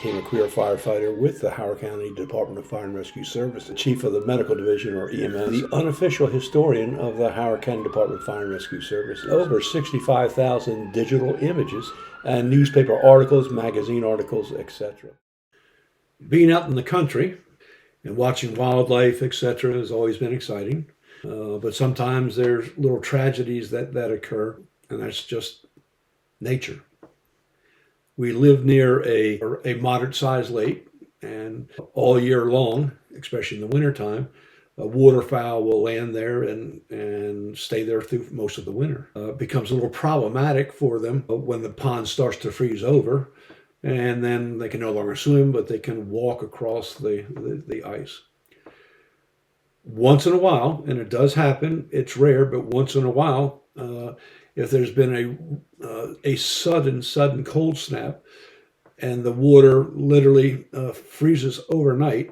became a career firefighter with the Howard County Department of Fire and Rescue Service, the chief of the medical division, or EMS, the unofficial historian of the Howard County Department of Fire and Rescue Services. Over 65,000 digital images and newspaper articles, magazine articles, etc. Being out in the country and watching wildlife, etc., has always been exciting. But sometimes there's little tragedies that occur, and that's just nature. We live near a moderate-sized lake, and all year long, especially in the wintertime, waterfowl will land there and stay there through most of the winter. It becomes a little problematic for them when the pond starts to freeze over, and then they can no longer swim, but they can walk across the ice. Once in a while, and it does happen, it's rare, but once in a while, if there's been a sudden cold snap and the water literally freezes overnight,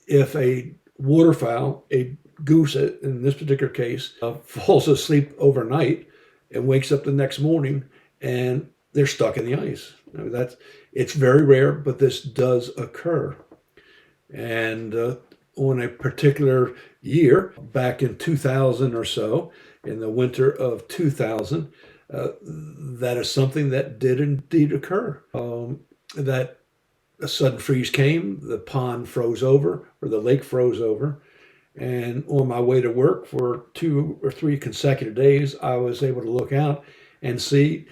if a waterfowl, a goose in this particular case, falls asleep overnight and wakes up the next morning and they're stuck in the ice. I mean, it's very rare, but this does occur. And on a particular year, back in 2000 or so, in the winter of 2000, that is something that did indeed occur. That a sudden freeze came, the pond froze over, or the lake froze over, and on my way to work for 2 or 3 consecutive days, I was able to look out and see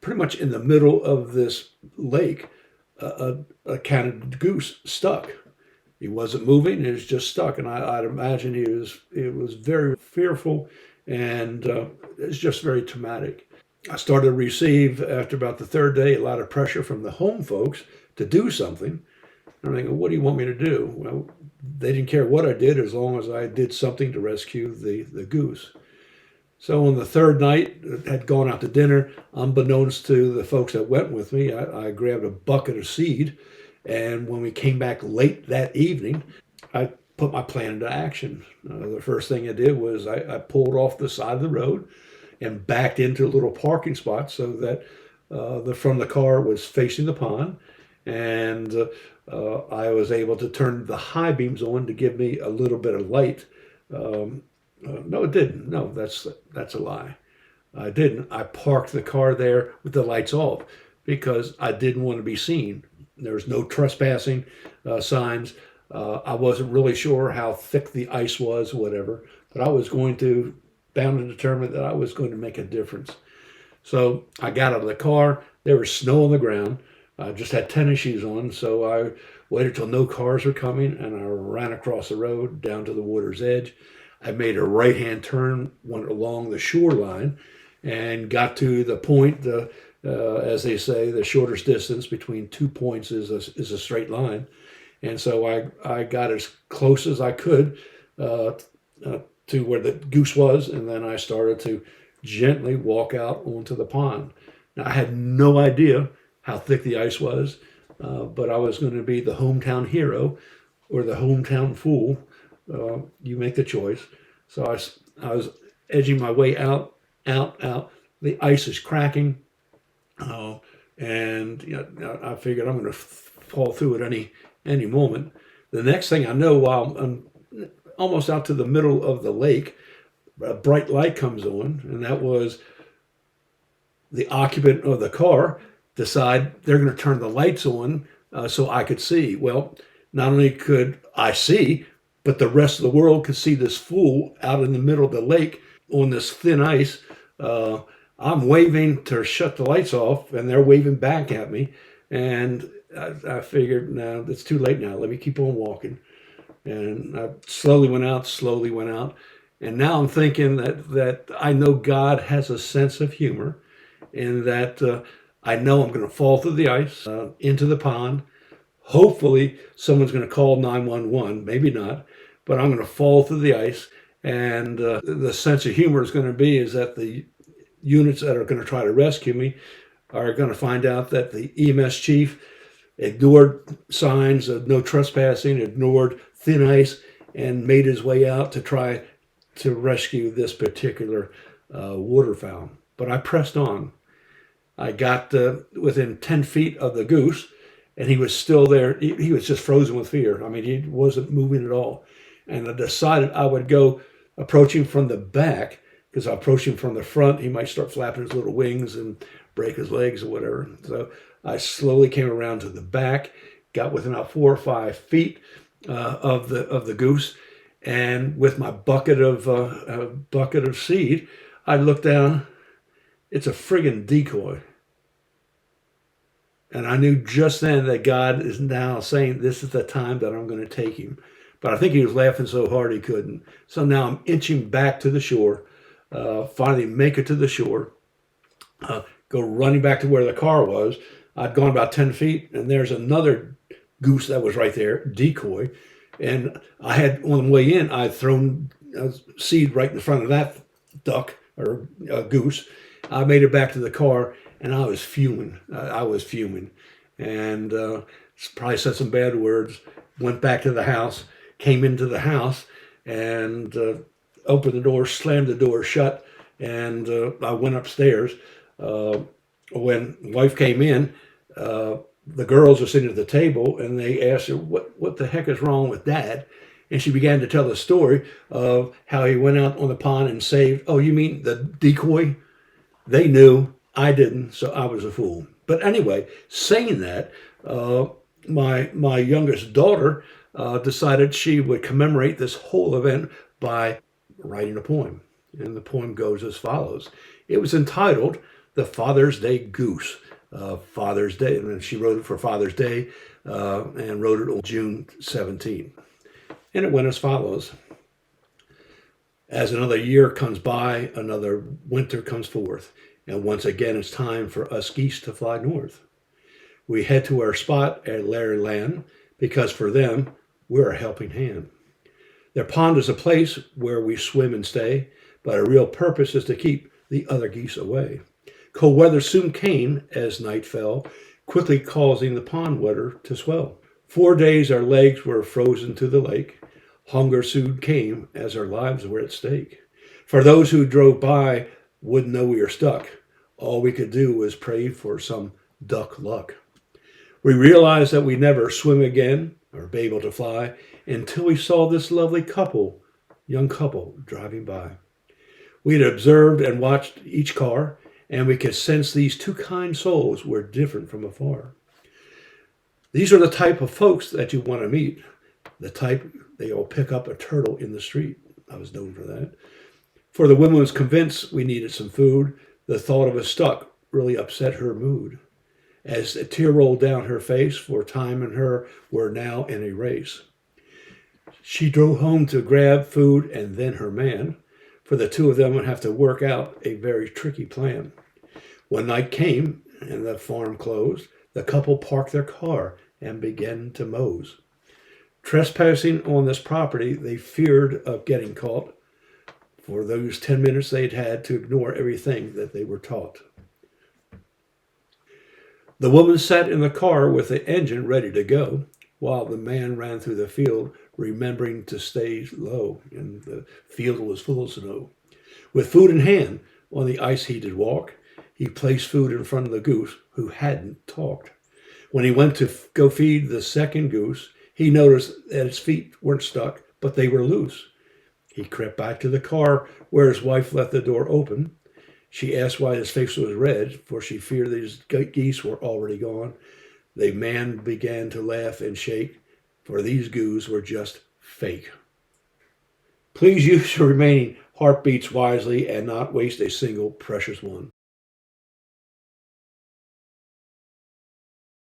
pretty much in the middle of this lake a Canada goose stuck. He wasn't moving; he was just stuck, and I'd imagine it was very fearful, and it's just very traumatic. I started to receive, after about the 3rd day, a lot of pressure from the home folks to do something. I'm thinking, what do you want me to do? Well, they didn't care what I did as long as I did something to rescue the goose. So on the 3rd night, I had gone out to dinner. Unbeknownst to the folks that went with me, I grabbed a bucket of seed. And when we came back late that evening, I put my plan into action. The first thing I did was I pulled off the side of the road and backed into a little parking spot so that the front of the car was facing the pond. And I was able to turn the high beams on to give me a little bit of light. No, it didn't. No, that's a lie. I didn't. I parked the car there with the lights off because I didn't want to be seen. There was no trespassing signs. I wasn't really sure how thick the ice was, whatever, but I was bound and determined that I was going to make a difference. So I got out of the car. There was snow on the ground. I just had tennis shoes on, so I waited till no cars were coming, and I ran across the road down to the water's edge. I made a right-hand turn, went along the shoreline, and got to the point, as they say, the shortest distance between 2 points is a straight line. And so I got as close as I could to where the goose was, and then I started to gently walk out onto the pond. Now, I had no idea how thick the ice was, but I was going to be the hometown hero or the hometown fool. You make the choice. So I was edging my way out. The ice is cracking, and I figured I'm going to fall through at any moment. The next thing I know, while I'm almost out to the middle of the lake, a bright light comes on, and that was the occupant of the car decide they're going to turn the lights on so I could see. Well, not only could I see, but the rest of the world could see this fool out in the middle of the lake on this thin ice. I'm waving to shut the lights off, and they're waving back at me. And I figured, no, it's too late now. Let me keep on walking. And I slowly went out. And now I'm thinking that I know God has a sense of humor, and that I know I'm going to fall through the ice into the pond. Hopefully, someone's going to call 911. Maybe not, but I'm going to fall through the ice. And the sense of humor is going to be is that the units that are going to try to rescue me are going to find out that the EMS chief ignored signs of no trespassing, ignored thin ice, and made his way out to try to rescue this particular waterfowl. But I pressed on. I got within 10 feet of the goose, and he was still there. He was just frozen with fear. I mean, he wasn't moving at all. And I decided I would go approach him from the back, because I approached him from the front, he might start flapping his little wings and break his legs or whatever. So I slowly came around to the back, got within about 4 or 5 feet of the goose, and with my bucket of seed, I looked down. It's a friggin' decoy. And I knew just then that God is now saying, this is the time that I'm going to take him. But I think he was laughing so hard he couldn't. So now I'm inching back to the shore, finally make it to the shore, go running back to where the car was. I'd gone about 10 feet, and there's another goose that was right there, decoy. And I had, on the way in, I'd thrown seed right in front of that duck or goose. I made it back to the car, and I was fuming. And probably said some bad words, went back to the house, came into the house, and opened the door, slammed the door shut, and I went upstairs. When wife came in, the girls were sitting at the table, and they asked her, what the heck is wrong with Dad? And she began to tell the story of how he went out on the pond and saved, oh, you mean the decoy? They knew, I didn't, so I was a fool. But anyway, saying that, my youngest daughter decided she would commemorate this whole event by writing a poem. And the poem goes as follows. It was entitled The Father's Day Goose. Father's Day, and she wrote it for Father's Day and wrote it on June 17th. And it went as follows. As another year comes by, another winter comes forth, and once again it's time for us geese to fly north. We head to our spot at Larry Land because for them, we're a helping hand. Their pond is a place where we swim and stay, but our real purpose is to keep the other geese away. Cold weather soon came as night fell, quickly causing the pond water to swell. 4 days our legs were frozen to the lake. Hunger soon came as our lives were at stake. For those who drove by wouldn't know we were stuck. All we could do was pray for some duck luck. We realized that we'd never swim again or be able to fly until we saw this lovely young couple driving by. We had observed and watched each car, and we could sense these two kind souls were different from afar. These are the type of folks that you want to meet, the type they all pick up a turtle in the street. I was known for that. For the woman was convinced we needed some food. The thought of us stuck really upset her mood. As a tear rolled down her face, for time and her were now in a race. She drove home to grab food and then her man, for the two of them would have to work out a very tricky plan. When night came and the farm closed, the couple parked their car and began to mose. Trespassing on this property, they feared of getting caught. For those 10 minutes they'd had to ignore everything that they were taught. The woman sat in the car with the engine ready to go, while the man ran through the field, remembering to stay low, and the field was full of snow. With food in hand, on the ice-heated walk, he placed food in front of the goose, who hadn't talked. When he went to go feed the second goose, he noticed that its feet weren't stuck, but they were loose. He crept back to the car, where his wife left the door open. She asked why his face was red, for she feared these geese were already gone. The man began to laugh and shake, for these goose were just fake. Please use your remaining heartbeats wisely and not waste a single precious one.